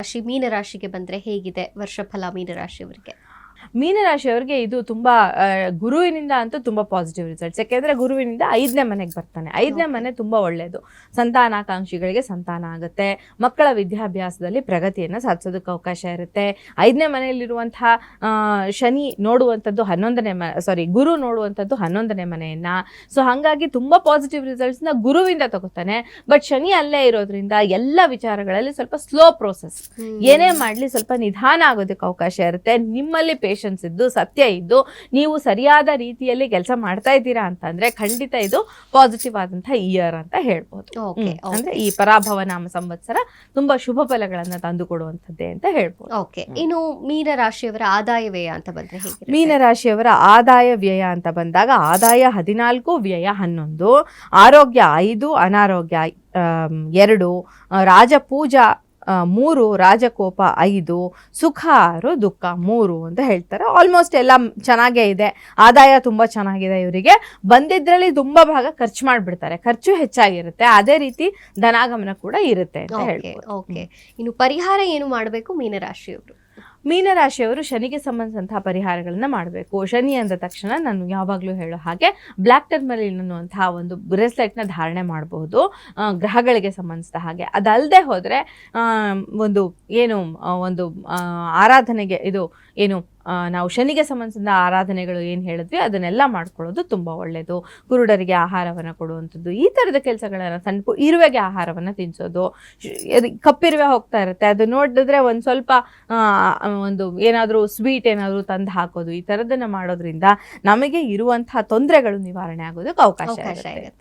ರಾಶಿ ಮೀನರಾಶಿಗೆ ಬಂದ್ರೆ ಹೇಗಿದೆ ವರ್ಷಫಲ ಮೀನರಾಶಿಯವರಿಗೆ? ಮೀನರಾಶಿಯವರಿಗೆ ಇದು ತುಂಬಾ ಗುರುವಿನಿಂದ ಅಂತೂ ತುಂಬಾ ಪಾಸಿಟಿವ್ ರಿಸಲ್ಟ್ಸ್. ಯಾಕೆಂದ್ರೆ ಗುರುವಿನಿಂದ 5ನೇ ಮನೆಗೆ ಬರ್ತಾನೆ. 5ನೇ ಮನೆ ತುಂಬಾ ಒಳ್ಳೆಯದು. ಸಂತಾನಾಕಾಂಕ್ಷಿಗಳಿಗೆ ಸಂತಾನ ಆಗುತ್ತೆ, ಮಕ್ಕಳ ವಿದ್ಯಾಭ್ಯಾಸದಲ್ಲಿ ಪ್ರಗತಿಯನ್ನು ಸಾಧಿಸೋದಕ್ಕೆ ಅವಕಾಶ ಇರುತ್ತೆ. 5ನೇ ಮನೆಯಲ್ಲಿರುವಂತಹ ಶನಿ ನೋಡುವಂಥದ್ದು 11ನೇ ಗುರು ನೋಡುವಂಥದ್ದು 11ನೇ ಮನೆಯನ್ನ. ಸೊ ಹಾಗಾಗಿ ತುಂಬಾ ಪಾಸಿಟಿವ್ ರಿಸಲ್ಟ್ಸ್ನ ಗುರುವಿಂದ ತಗೋತಾನೆ. ಬಟ್ ಶನಿ ಅಲ್ಲೇ ಇರೋದ್ರಿಂದ ಎಲ್ಲ ವಿಚಾರಗಳಲ್ಲಿ ಸ್ವಲ್ಪ ಸ್ಲೋ ಪ್ರೋಸೆಸ್, ಏನೇ ಮಾಡಲಿ ಸ್ವಲ್ಪ ನಿಧಾನ ಆಗೋದಕ್ಕೆ ಅವಕಾಶ ಇರುತ್ತೆ. ನಿಮ್ಮಲ್ಲಿ ಪೇಷನ್ಸ್ ಇದ್ದು ಸತ್ಯ ಇದ್ದು ನೀವು ಸರಿಯಾದ ರೀತಿಯಲ್ಲಿ ಕೆಲಸ ಮಾಡ್ತಾ ಇದ್ದೀರಾ ಅಂತಂದ್ರೆ ಖಂಡಿತ ಇದು ಪಾಸಿಟಿವ್ ಆದಂತಹ ಇಯರ್ ಅಂತ ಹೇಳ್ಬೋದು. ಅಂದ್ರೆ ಈ ಪರಾಭವ ನಾಮ ಸಂವತ್ಸರ ತುಂಬಾ ಶುಭ ಫಲಗಳನ್ನ ತಂದು ಕೊಡುವಂತದ್ದೇ ಅಂತ ಹೇಳ್ಬೋದು. ಓಕೆ, ಇನ್ನು ಮೀನರಾಶಿಯವರ ಆದಾಯ ವ್ಯಯ ಅಂತ ಬಂದ್ರೆ ಹೇಗೆ? ಮೀನರಾಶಿಯವರ ಆದಾಯ ವ್ಯಯ ಅಂತ ಬಂದಾಗ ಆದಾಯ 14, ವ್ಯಯ 11, ಆರೋಗ್ಯ 5, ಅನಾರೋಗ್ಯ 2, ರಾಜಪೂಜಾ 3, ರಾಜಕೋಪ 5, ಸುಖ 6, ದುಃಖ 3 ಅಂತ ಹೇಳ್ತಾರೆ. ಆಲ್ಮೋಸ್ಟ್ ಎಲ್ಲ ಚೆನ್ನಾಗೇ ಇದೆ. ಆದಾಯ ತುಂಬಾ ಚೆನ್ನಾಗಿದೆ. ಇವರಿಗೆ ಬಂದಿದ್ರಲ್ಲಿ ತುಂಬಾ ಭಾಗ ಖರ್ಚು ಮಾಡ್ಬಿಡ್ತಾರೆ, ಖರ್ಚು ಹೆಚ್ಚಾಗಿರುತ್ತೆ. ಅದೇ ರೀತಿ ಧನಾಗಮನ ಕೂಡ ಇರುತ್ತೆ ಅಂತ ಹೇಳ್ಬೋದು. ಓಕೆ, ಇನ್ನು ಪರಿಹಾರ ಏನು ಮಾಡಬೇಕು ಮೀನರಾಶಿಯವರು? ಮೀನರಾಶಿಯವರು ಶನಿಗೆ ಸಂಬಂಧಿಸಿದಂತಹ ಪರಿಹಾರಗಳನ್ನ ಮಾಡಬೇಕು. ಶನಿ ಅಂದ ತಕ್ಷಣ ನಾನು ಯಾವಾಗಲೂ ಹೇಳೋ ಹಾಗೆ ಬ್ಲ್ಯಾಕ್ ಟರ್ಮಲಿನ್ ಅನ್ನುವಂತಹ ಒಂದು ಬ್ರೇಸ್ಲೆಟ್ನ ಧಾರಣೆ ಮಾಡಬಹುದು ಗ್ರಹಗಳಿಗೆ ಸಂಬಂಧಿಸಿದ ಹಾಗೆ. ಅದಲ್ಲದೆ ಹೋದರೆ ಒಂದು ಆರಾಧನೆಗೆ ಇದು ನಾವು ಶನಿಗೆ ಸಂಬಂಧಿಸಿದ ಆರಾಧನೆಗಳು ಏನು ಹೇಳಿದ್ವಿ ಅದನ್ನೆಲ್ಲ ಮಾಡ್ಕೊಳ್ಳೋದು ತುಂಬ ಒಳ್ಳೆಯದು. ಕುರುಡರಿಗೆ ಆಹಾರವನ್ನು ಕೊಡುವಂಥದ್ದು, ಈ ಥರದ ಕೆಲಸಗಳನ್ನು, ಸಣ್ಣ ಇರುವೆಗೆ ಆಹಾರವನ್ನು ತಿನ್ನಿಸೋದು. ಕಪ್ಪಿರುವೆ ಹೋಗ್ತಾ ಇರುತ್ತೆ, ಅದು ನೋಡಿದ್ರೆ ಒಂದು ಸ್ವಲ್ಪ ಏನಾದರೂ ಸ್ವೀಟ್ ಏನಾದರೂ ತಂದು ಹಾಕೋದು, ಈ ಥರದನ್ನು ಮಾಡೋದ್ರಿಂದ ನಮಗೆ ಇರುವಂತಹ ತೊಂದರೆಗಳು ನಿವಾರಣೆ ಆಗೋದಕ್ಕೆ ಅವಕಾಶ ಇರುತ್ತೆ.